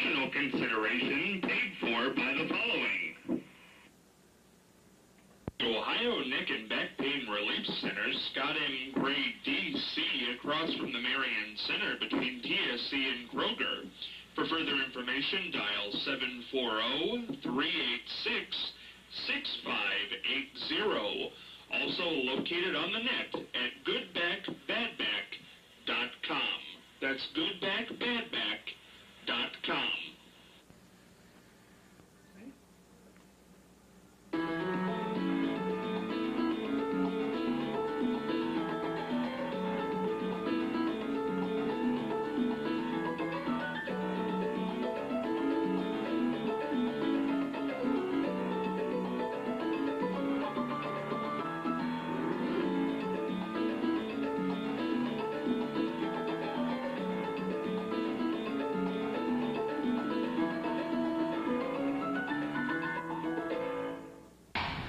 Additional consideration paid for by the following. Ohio Neck and Back Pain Relief Center, Scott M. Gray, D.C., across from the Marion Center between TSC and Kroger. For further information, dial 740-386-6580. Also located on the net at goodbackbadback.com. That's goodbackbadback.com.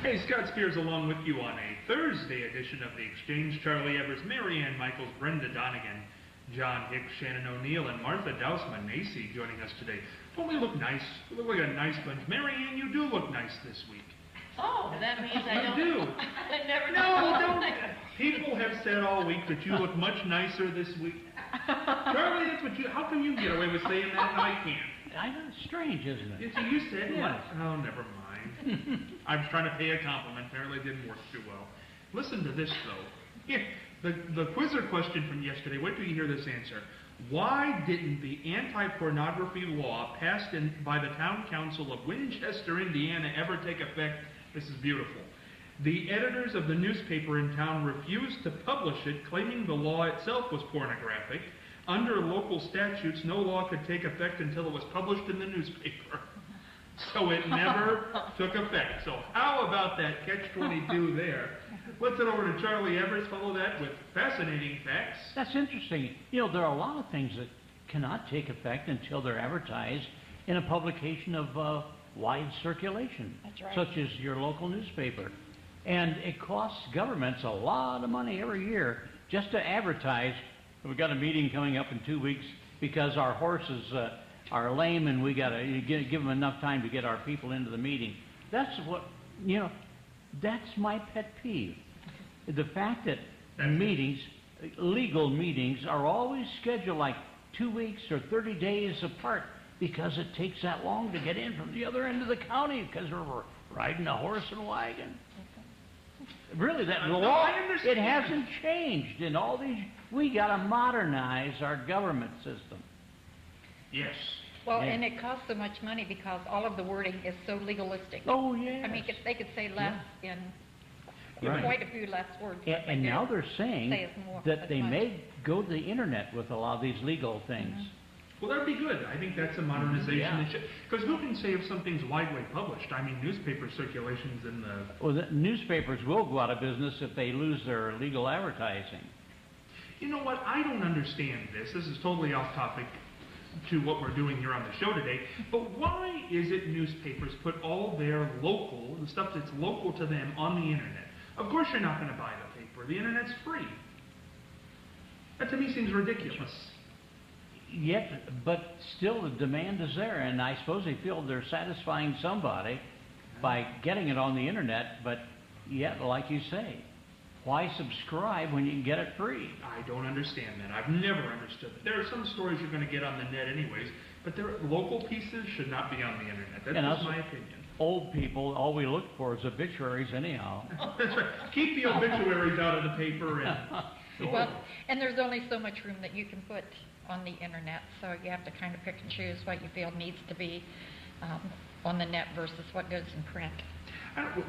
Hey, Scott Spears along with you on a Thursday edition of The Exchange. Charlie Evers, Marianne Michaels, Brenda Donegan, John Hicks, Shannon O'Neill, and Martha Dousman-Macy joining us today. Don't we look nice? We look like a nice bunch. Marianne, you do look nice this week. Oh, that means I don't. You do. I never No, don't. People have said all week that you look much nicer this week. Charlie, that's what you. How come you get away with saying that and I can't? I know, it's strange, isn't it? You said Yes. what? Oh, never mind. I was trying to pay a compliment. Apparently, it didn't work too well. Listen to this, though. Yeah, the quizzer question from yesterday. Wait till you hear this answer. Why didn't the anti-pornography law passed by the Town Council of Winchester, Indiana, ever take effect? This is beautiful. The editors of the newspaper in town refused to publish it, claiming the law itself was pornographic. Under local statutes, no law could take effect until it was published in the newspaper. So it never took effect. So how about that catch-22 there? Let's head over to Charlie Evers, follow that with fascinating facts. That's interesting. You know, there are a lot of things that cannot take effect until they're advertised in a publication of wide circulation. That's right. Such as your local newspaper. And it costs governments a lot of money every year just to advertise. We've got a meeting coming up in 2 weeks because our horses are lame and we got to give them enough time to get our people into the meeting. That's what, you know, that's my pet peeve. The fact that meetings, legal meetings, are always scheduled like 2 weeks or 30 days apart because it takes that long to get in from the other end of the county because we're riding a horse and wagon. Really, that law, it hasn't changed in all these. We got to modernize our government system. Yes. Well, and it costs so much money because all of the wording is so legalistic. Oh, yeah. I mean, they could say less in Right. quite a few less words. And now they're saying Say it's more, that as they much. may go to the internet with a lot of these legal things. Well, that would be good. I think that's a modernization. Yeah. Because who can say if something's widely published? I mean, newspaper circulations in the... Well, the newspapers will go out of business if they lose their legal advertising. You know what? I don't understand this. This is totally off topic to what we're doing here on the show today. But why is it newspapers put all their local, the stuff that's local to them, on the internet? Of course you're not going to buy the paper. The internet's free. That to me seems ridiculous. Yet, but still the demand is there, and I suppose they feel they're satisfying somebody by getting it on the internet, but yet, like you say, why subscribe when you can get it free? I don't understand that. I've never understood that. There are some stories you're going to get on the net anyways, but local pieces should not be on the internet. That's just my opinion. Old people, all we look for is obituaries anyhow. That's right. Keep the obituaries out of the paper. Well, and there's only so much room that you can put on the internet, so you have to kind of pick and choose what you feel needs to be on the net versus what goes in print.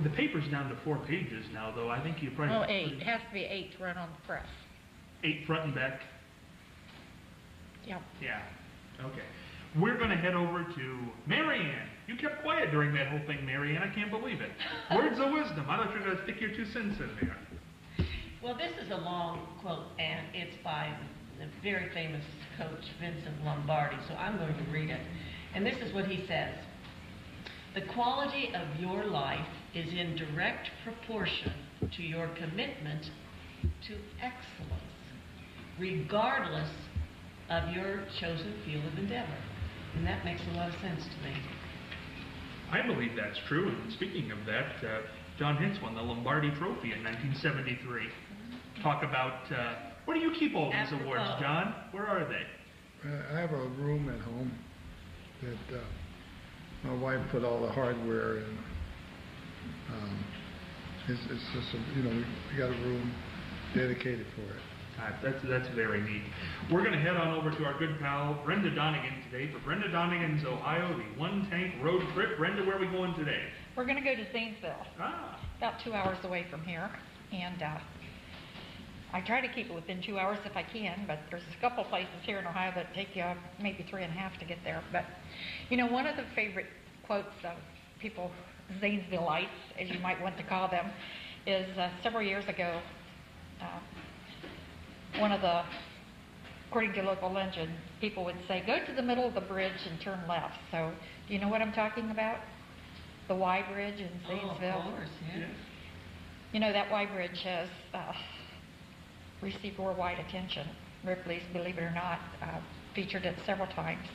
The paper's down to 4 pages now, though. I think you probably... Oh, 8. It has to be 8 to run on the press. 8 front and back? Yep. Yeah. Okay. We're going to head over to Marianne. You kept quiet during that whole thing, Marianne. I can't believe it. Words of wisdom. I thought you were going to stick your 2 cents in there. Well, this is a long quote, and it's by the very famous coach Vincent Lombardi, so I'm going to read it. And this is what he says. The quality of your life is in direct proportion to your commitment to excellence, regardless of your chosen field of endeavor. And that makes a lot of sense to me. I believe that's true. And speaking of that, John Hintz won the Lombardi Trophy in 1973. Talk about, where do you keep all these awards, John? Where are they? I have a room at home that my wife put all the hardware in. It's just, we got a room dedicated for it. That's very neat. We're going to head on over to our good pal Brenda Donegan today for Brenda Donegan's Ohio, the one-tank road trip. Brenda, where are we going today? We're going to go to Zanesville, about 2 hours away from here, and I try to keep it within 2 hours if I can, but there's a couple places here in Ohio that take you maybe 3.5 to get there. But, one of the favorite quotes of people, Zanesvilleites, as you might want to call them, is several years ago, according to local legend, people would say, go to the middle of the bridge and turn left. So, do you know what I'm talking about? The Y Bridge in Zanesville. Of course, yeah. That Y Bridge has received worldwide attention. Ripley's, believe it or not, featured it several times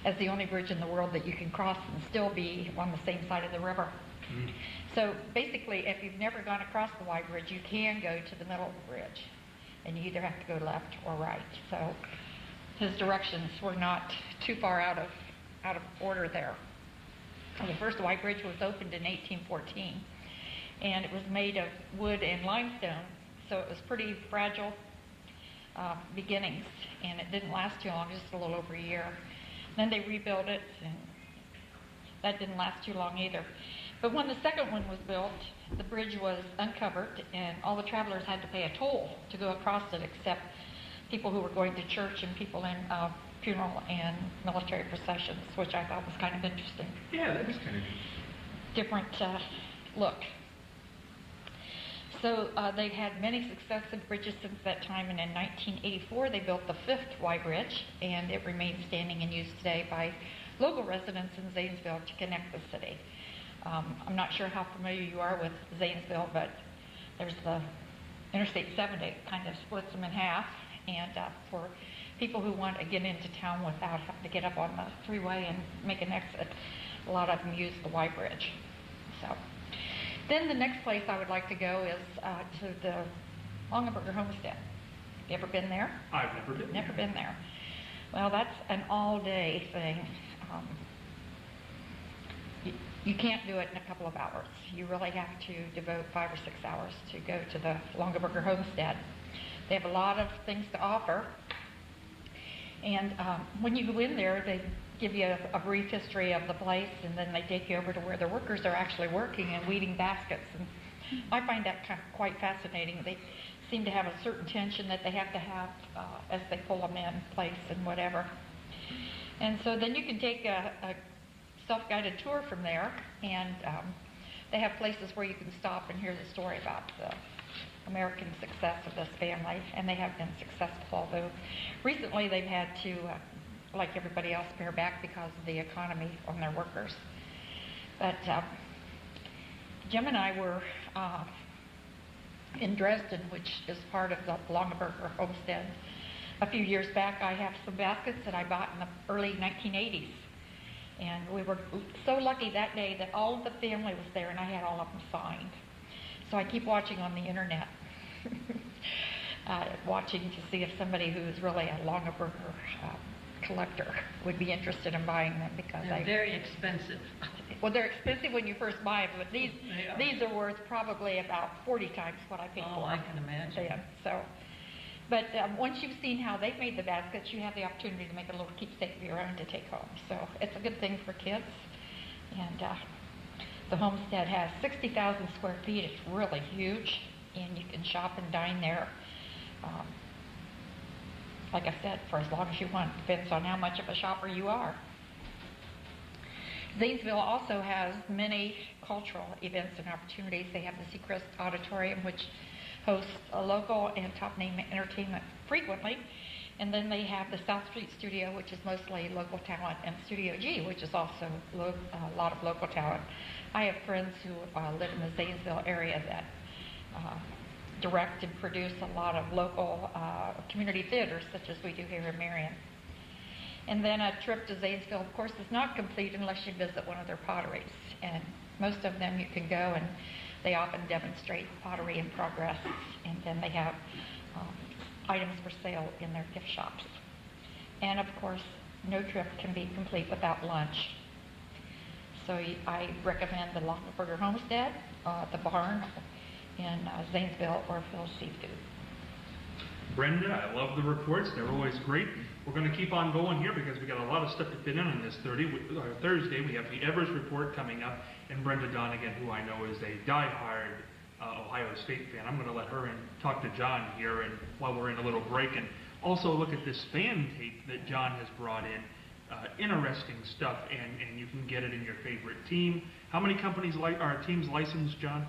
as the only bridge in the world that you can cross and still be on the same side of the river. Mm. So basically, if you've never gone across the Y Bridge, you can go to the middle of the bridge. And you either have to go left or right. So his directions were not too far out of order there. And the first Y Bridge was opened in 1814, and it was made of wood and limestone, so it was pretty fragile beginnings, and it didn't last too long, just a little over a year. Then they rebuilt it, and that didn't last too long either. But when the second one was built, the bridge was uncovered, and all the travelers had to pay a toll to go across it, except people who were going to church and people in funeral and military processions, which I thought was kind of interesting. Yeah, that was kind of neat. Different look. So they've had many successive bridges since that time, and in 1984 they built the fifth Y Bridge, and it remains standing in use today by local residents in Zanesville to connect the city. I'm not sure how familiar you are with Zanesville, but there's the Interstate 70 that kind of splits them in half, and for people who want to get into town without having to get up on the freeway and make an exit, a lot of them use the Y Bridge. So, then the next place I would like to go is to the Longaberger Homestead. You ever been there? I've never been there. Never been there. Well, that's an all-day thing. You can't do it in a couple of hours. You really have to devote 5 or 6 hours to go to the Longaberger Homestead. They have a lot of things to offer. And when you go in there, they give you a brief history of the place, and then they take you over to where the workers are actually working and weeding baskets. And I find that quite fascinating. They seem to have a certain tension that they have to have as they pull them in place and whatever. And so then you can take a self-guided tour from there, and they have places where you can stop and hear the story about the American success of this family, and they have been successful, although recently they've had to, like everybody else, pare back because of the economy on their workers. But Jim and I were in Dresden, which is part of the Longaberger Homestead. A few years back, I have some baskets that I bought in the early 1980s. And we were so lucky that day that all of the family was there, and I had all of them signed. So I keep watching on the internet, watching to see if somebody who is really a Longaberger collector would be interested in buying them, because they're very expensive. Well, they're expensive when you first buy them, but these are worth probably about 40 times what I paid for them. Oh, I can imagine. Then. So. But once you've seen how they've made the baskets, you have the opportunity to make a little keepsake of your own to take home. So it's a good thing for kids. And the homestead has 60,000 square feet. It's really huge, and you can shop and dine there. Like I said, for as long as you want. Depends on how much of a shopper you are. Zanesville also has many cultural events and opportunities. They have the Seacrest Auditorium, which hosts a local and top-name entertainment frequently. And then they have the South Street Studio, which is mostly local talent, and Studio G, which is also a lot of local talent. I have friends who live in the Zanesville area that direct and produce a lot of local community theaters, such as we do here in Marion. And then a trip to Zanesville, of course, is not complete unless you visit one of their potteries. And most of them you can go, and they often demonstrate pottery in progress. And then they have items for sale in their gift shops. And of course, no trip can be complete without lunch. So I recommend the Lockenberger Homestead, the barn in Zanesville, or Phil's Seafood. Brenda, I love the reports. They're always great. We're going to keep on going here because we got a lot of stuff to fit in on this Thursday. We have the Evers report coming up, and Brenda Donegan, who I know is a die-hard Ohio State fan. I'm going to let her talk to John here, and while we're in a little break, and also look at this fan tape that John has brought in. Interesting stuff, and you can get it in your favorite team. How many teams licensed, John?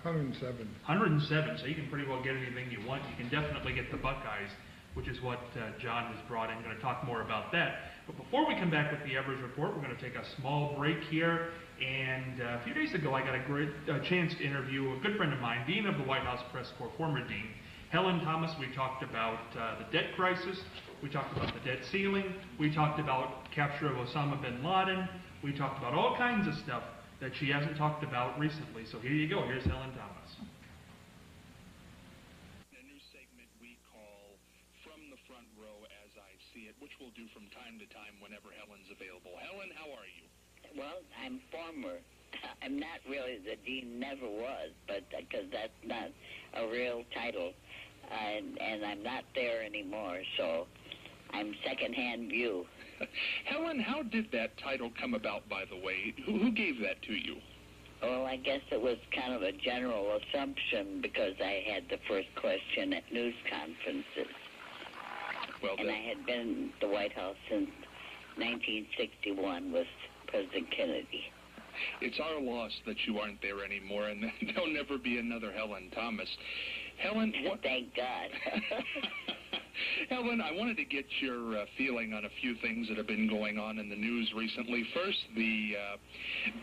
107. 107, so you can pretty well get anything you want. You can definitely get the Buckeyes, which is what John has brought in. I'm going to talk more about that. But before we come back with the Evers report, we're going to take a small break here. And a few days ago, I got a great chance to interview a good friend of mine, Dean of the White House Press Corps, former Dean, Helen Thomas. We talked about the debt crisis. We talked about the debt ceiling. We talked about capture of Osama bin Laden. We talked about all kinds of stuff that she hasn't talked about recently. So here you go. Here's Helen Thomas. A new segment we call From the Front Row As I See It, which we'll do from time to time whenever Helen's available. Helen, how are you? Well, I'm former. I'm not really the dean, never was, but because that's not a real title, and I'm not there anymore, so I'm secondhand view. Helen, how did that title come about, by the way? Who gave that to you? Well, I guess it was kind of a general assumption because I had the first question at news conferences. Well, and I had been at the White House since 1961 with President Kennedy. It's our loss that you aren't there anymore, and there'll never be another Helen Thomas. Helen, what... Thank God. Helen, I wanted to get your feeling on a few things that have been going on in the news recently. First, the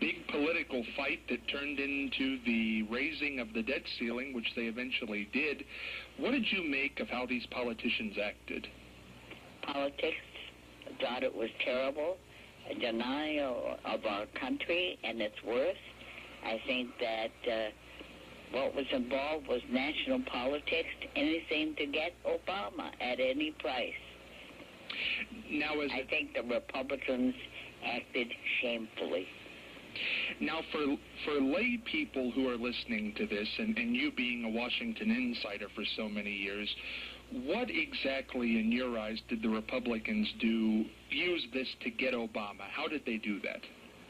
big political fight that turned into the raising of the debt ceiling, which they eventually did. What did you make of how these politicians acted? Politics thought it was terrible, a denial of our country and its worth. I think that what was involved was national politics, anything to get Obama at any price. Now, I think the Republicans acted shamefully. Now, for lay people who are listening to this, and you being a Washington insider for so many years, what exactly, in your eyes, did the Republicans use this to get Obama? How did they do that?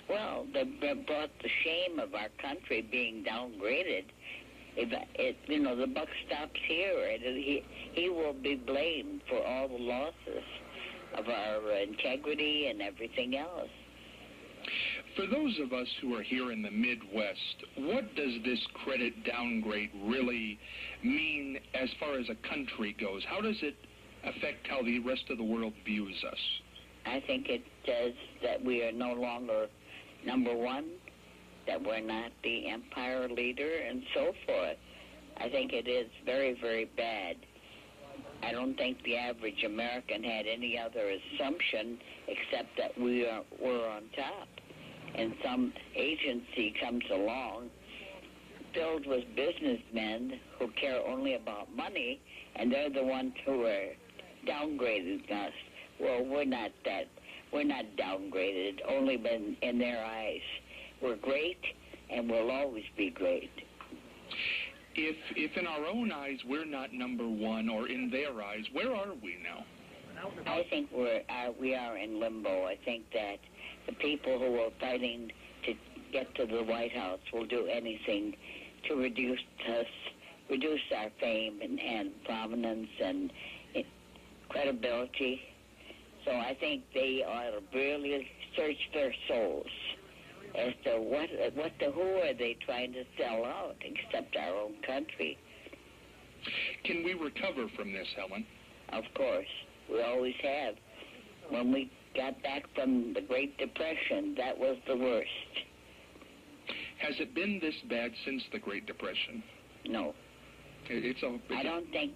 Well, they brought the shame of our country being downgraded. The buck stops here, and he will be blamed for all the losses of our integrity and everything else. For those of us who are here in the Midwest, what does this credit downgrade really mean as far as a country goes? How does it affect how the rest of the world views us? I think it says that we are no longer number one, that we're not the empire leader, and so forth. I think it is very, very bad. I don't think the average American had any other assumption except that we're on top. And some agency comes along filled with businessmen who care only about money, and they're the ones who are downgrading us. Well, we're not that. We're not downgraded, only in their eyes. We're great, and we'll always be great. If in our own eyes we're not number one, or in their eyes, where are we now? I think we are in limbo. I think that the people who are fighting to get to the White House will do anything to reduce our fame and prominence and credibility. So I think they ought to really search their souls as to who are they trying to sell out except our own country. Can we recover from this, Helen? Of course. We always have. When we got back from the Great Depression, that was the worst. Has it been this bad since the Great Depression? No. I don't think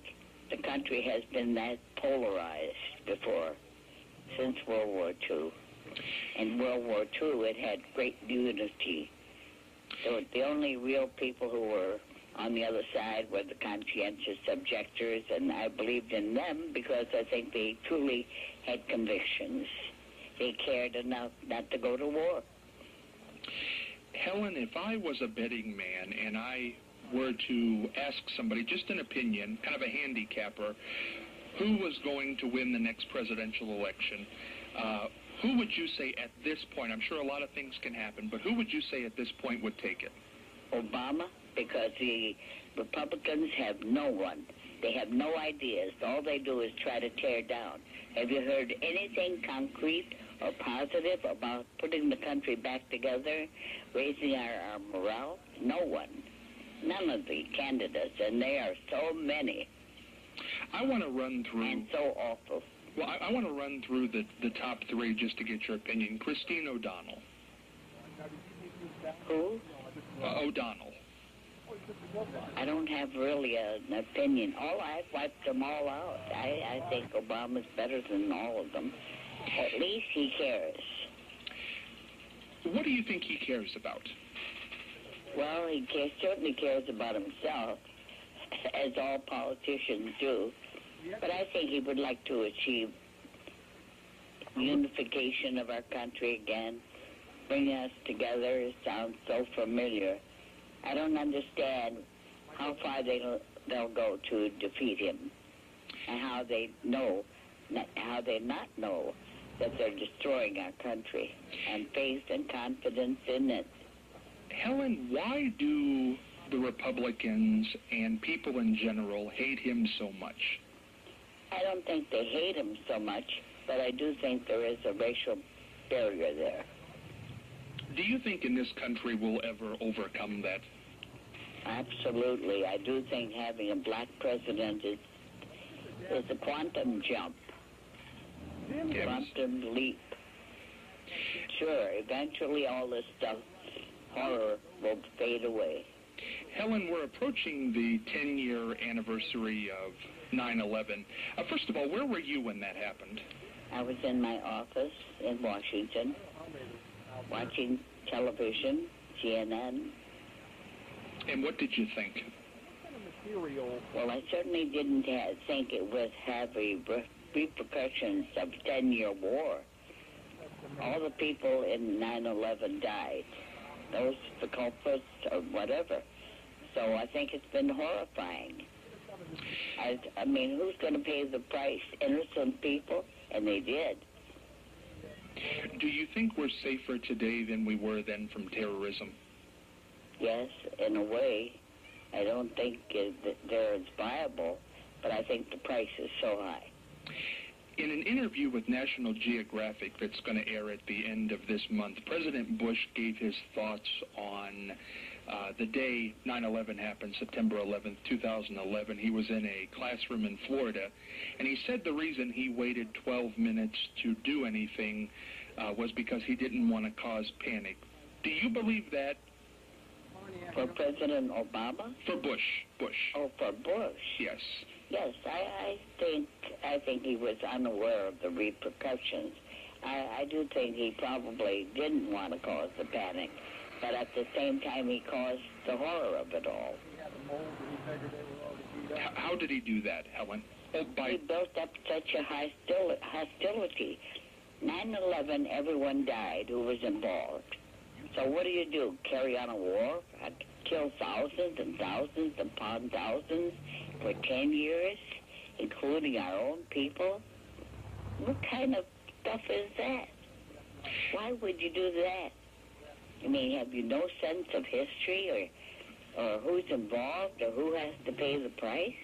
the country has been that polarized before. since World War II. In World War II, it had great unity. So the only real people who were on the other side were the conscientious objectors, and I believed in them because I think they truly had convictions. They cared enough not to go to war. Helen, if I was a betting man and I were to ask somebody, just an opinion, kind of a handicapper, who was going to win the next presidential election, who would you say at this point, I'm sure a lot of things can happen, but who would you say at this point would take it? Obama, because the Republicans have no one. They have no ideas. All they do is try to tear down. Have you heard anything concrete or positive about putting the country back together, raising our morale? No one. None of the candidates, and they are so many. I want to run through... And so awful. Well, I want to run through the top three just to get your opinion. Christine O'Donnell. Who? O'Donnell. I don't have really an opinion. I've wiped them all out. I think Obama's better than all of them. At least he cares. What do you think he cares about? Well, he certainly cares about himself, as all politicians do. But I think he would like to achieve unification of our country again, bring us together. It sounds so familiar. I don't understand how far they'll go to defeat him, and how they not know that they're destroying our country, and faith and confidence in it. Helen, why do the Republicans and people in general hate him so much? I don't think they hate him so much, but I do think there is a racial barrier there. Do you think in this country we'll ever overcome that? Absolutely. I do think having a black president is a quantum jump, quantum leap. Sure, eventually all this stuff, horror, will fade away. Helen, we're approaching the 10-year anniversary of 9/11. First of all, where were you when that happened? I was in my office in Washington, watching television, CNN. And what did you think? Well, I certainly didn't think it would have repercussions of 10-year war. All the people in 9/11 died. Those the culprits or whatever. So I think it's been horrifying. I mean, who's going to pay the price? Innocent people, and they did. Do you think we're safer today than we were then from terrorism? Yes, in a way. I don't think they're as viable, but I think the price is so high. In an interview with National Geographic that's going to air at the end of this month, President Bush gave his thoughts on the day 9/11 happened, September 11th, 2011. He was in a classroom in Florida, and he said the reason he waited 12 minutes to do anything was because he didn't want to cause panic. Do you believe that? For President Obama? For Bush. Oh, for Bush? Yes. Yes, I think he was unaware of the repercussions. I do think he probably didn't want to cause the panic, but at the same time he caused the horror of it all. How did he do that, Helen? He built up such a hostility. 9/11, everyone died who was involved. So what do? Carry on a war? Kill thousands and thousands upon thousands for 10 years, including our own people? What kind of stuff is that? Why would you do that? I mean, have you no sense of history or who's involved or who has to pay the price?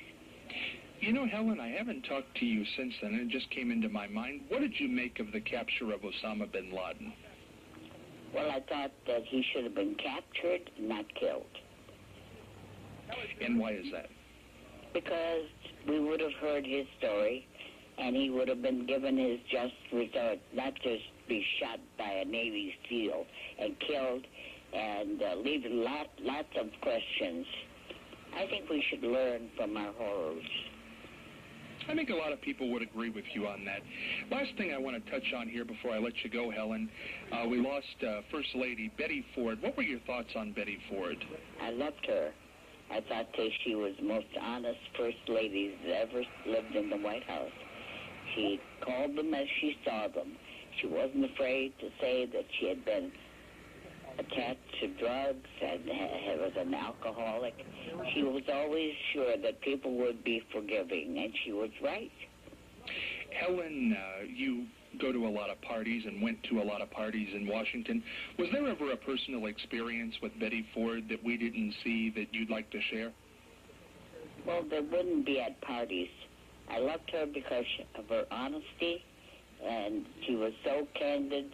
You know, Helen, I haven't talked to you since then, and it just came into my mind. What did you make of the capture of Osama bin Laden? Well, I thought that he should have been captured, not killed. And why is that? Because we would have heard his story, and he would have been given his just result, not just be shot by a Navy SEAL and killed and leaving lots of questions. I think we should learn from our horrors. I think a lot of people would agree with you on that. Last thing I want to touch on here before I let you go, Helen, we lost First Lady Betty Ford. What were your thoughts on Betty Ford? I loved her. I thought that she was the most honest first lady that ever lived in the White House. She called them as she saw them. She wasn't afraid to say that she had been attached to drugs and was an alcoholic. She was always sure that people would be forgiving, and she was right. Helen, you go to a lot of parties and went to a lot of parties in Washington. Was there ever a personal experience with Betty Ford that we didn't see that you'd like to share? Well, there wouldn't be at parties. I loved her because of her honesty, and she was so candid.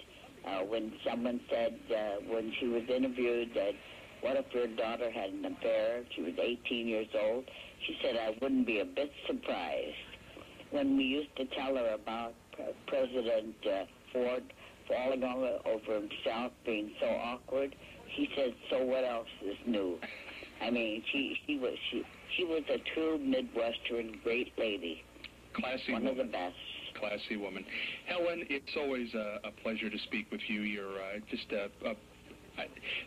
When someone said, when she was interviewed, that what if your daughter had an affair? She was 18 years old. She said, I wouldn't be a bit surprised. When we used to tell her about President Ford falling over himself, being so awkward, she said, so what else is new? I mean, she was a true Midwestern great lady. Classy One woman. of the best. Classy woman. Helen, it's always a pleasure to speak with you. You're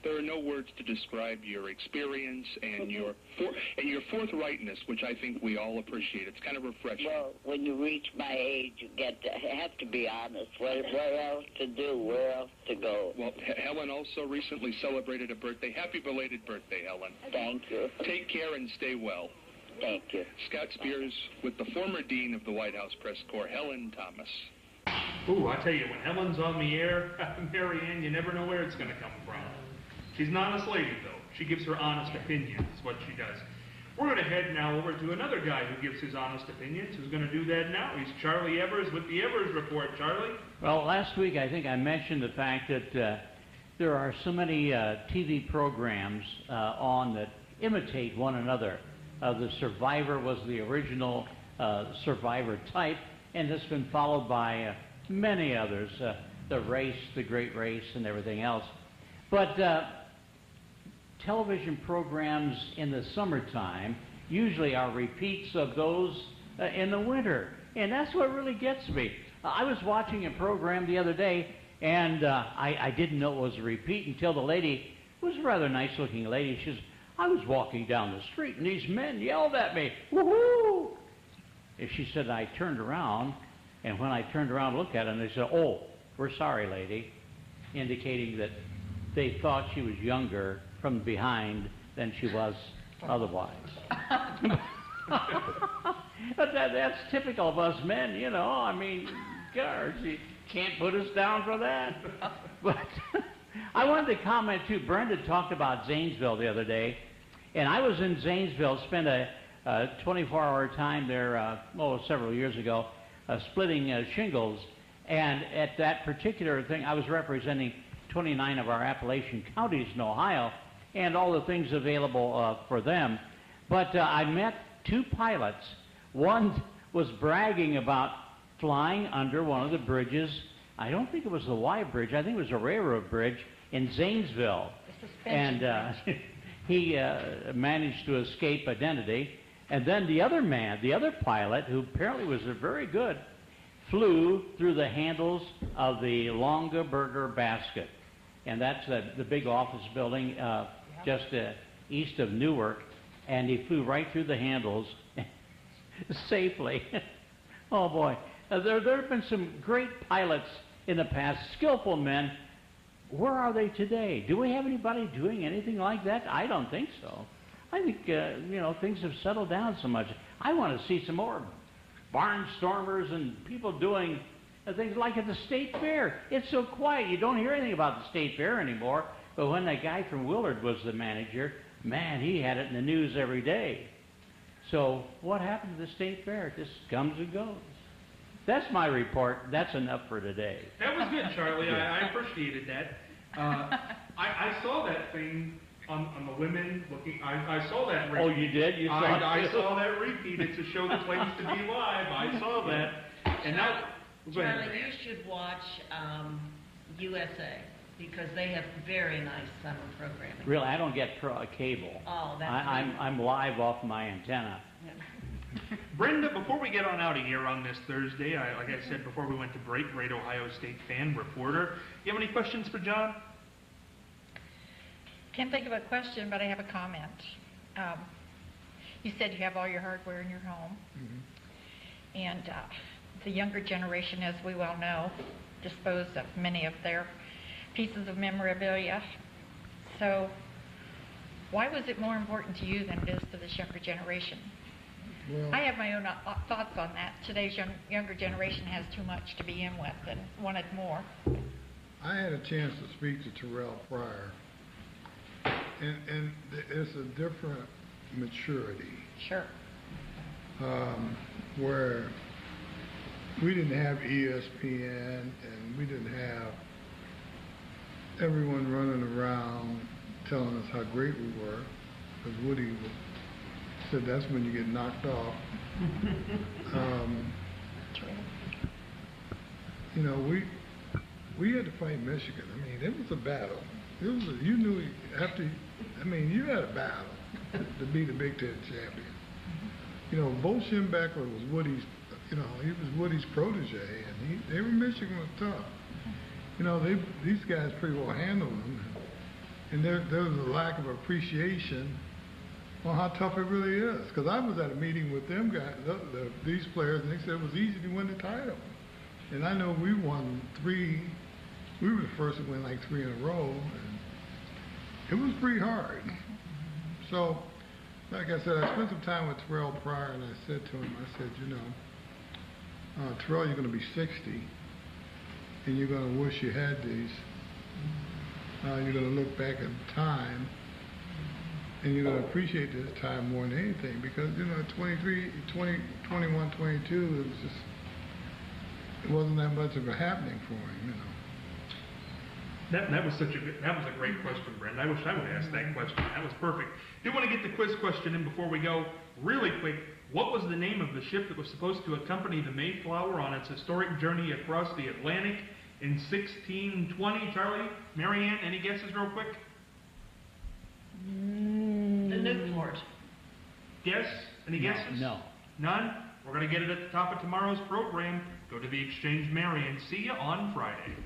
there are no words to describe your experience and your forthrightness, which I think we all appreciate. It's kind of refreshing. Well, when you reach my age, you have to be honest. Where else to do? Where else to go? Well, Helen also recently celebrated a birthday. Happy belated birthday, Helen. Thank you. Take care and stay well. Thank you. Scott Spears with the former Dean of the White House Press Corps, Helen Thomas. Ooh, I tell you, when Helen's on the air, Mary Ann, you never know where it's going to come from. She's an honest lady, though. She gives her honest opinions, is what she does. We're going to head now over to another guy who gives his honest opinions, who's going to do that now. He's Charlie Evers with the Evers Report. Charlie? Well, last week I think I mentioned the fact that there are so many TV programs on that imitate one another. The Survivor was the original Survivor type, and it's been followed by many others, The Race, The Great Race, and everything else. But television programs in the summertime usually are repeats of those in the winter, and that's what really gets me. I was watching a program the other day, and I didn't know it was a repeat until the lady, who was a rather nice-looking lady, she says, I was walking down the street, and these men yelled at me, woohoo! And she said, I turned around, and when I turned around to look at them, they said, oh, we're sorry, lady, indicating that they thought she was younger from behind than she was otherwise. But that's typical of us men, you know. I mean, gosh, you can't put us down for that. But I wanted to comment, too. Brenda talked about Zanesville the other day, and I was in Zanesville, spent a 24-hour time there several years ago, splitting shingles. And at that particular thing, I was representing 29 of our Appalachian counties in Ohio and all the things available for them. But I met two pilots. One was bragging about flying under one of the bridges. I don't think it was the Y Bridge. I think it was a railroad bridge in Zanesville. And he managed to escape identity. And then the other man, the other pilot, who apparently was very good, flew through the handles of the Longaberger Basket. And that's the big office building just east of Newark. And he flew right through the handles safely. Oh, boy. There have been some great pilots in the past, skillful men. Where are they today? Do we have anybody doing anything like that? I don't think so. I think, things have settled down so much. I want to see some more barnstormers and people doing things like at the State Fair. It's so quiet. You don't hear anything about the State Fair anymore. But when that guy from Willard was the manager, man, he had it in the news every day. So what happened to the State Fair? It just comes and goes. That's my report. That's enough for today. That was good, Charlie. I appreciated that. I saw that thing on the women looking. I saw that repeat. Oh, you did? You saw it? I saw that repeat. It's a show that claims to be live. I saw that. And now, Charlie, you should watch USA, because they have very nice summer programming. Really, I don't get cable. Oh, that's I'm live off my antenna. Yeah. Brenda, before we get on out of here on this Thursday, like I said before we went to break, great Ohio State fan, reporter. You have any questions for John? Can't think of a question, but I have a comment. You said you have all your hardware in your home. Mm-hmm. And the younger generation, as we well know, dispose of many of their pieces of memorabilia. So why was it more important to you than it is to this younger generation? Well, I have my own thoughts on that. Today's younger generation has too much to begin with and wanted more. I had a chance to speak to Terrell Pryor, and it's a different maturity. Sure. Where we didn't have ESPN and we didn't have everyone running around telling us how great we were, because Woody said that's when you get knocked off. You know, we had to fight Michigan. I mean, it was a battle. It was you knew after. I mean, you had a battle to be the Big Ten champion. You know, Bo Schembechler was Woody's. You know, he was Woody's protege, and they were Michigan was tough. You know, these guys pretty well handled them, and there was a lack of appreciation on how tough it really is. Because I was at a meeting with them guys, these players, and they said it was easy to win the title. And I know we won 3. We were the first to win like 3 in a row, and it was pretty hard. So, like I said, I spent some time with Terrell Pryor, and I said to him, I said, you know, Terrell, you're going to be 60, and you're going to wish you had these. You're going to look back at time, and you're going to appreciate this time more than anything, because, you know, 21, 22, it was just, it wasn't that much of a happening for him, you know. That was a great question, Brent. I wish I would ask that question. That was perfect. Do want to get the quiz question in before we go. Really quick, what was the name of the ship that was supposed to accompany the Mayflower on its historic journey across the Atlantic in 1620? Charlie, Marianne, any guesses real quick? The Newport. Yes? Any guesses? No. None? We're going to get it at the top of tomorrow's program. Go to the Exchange, Marianne. See you on Friday.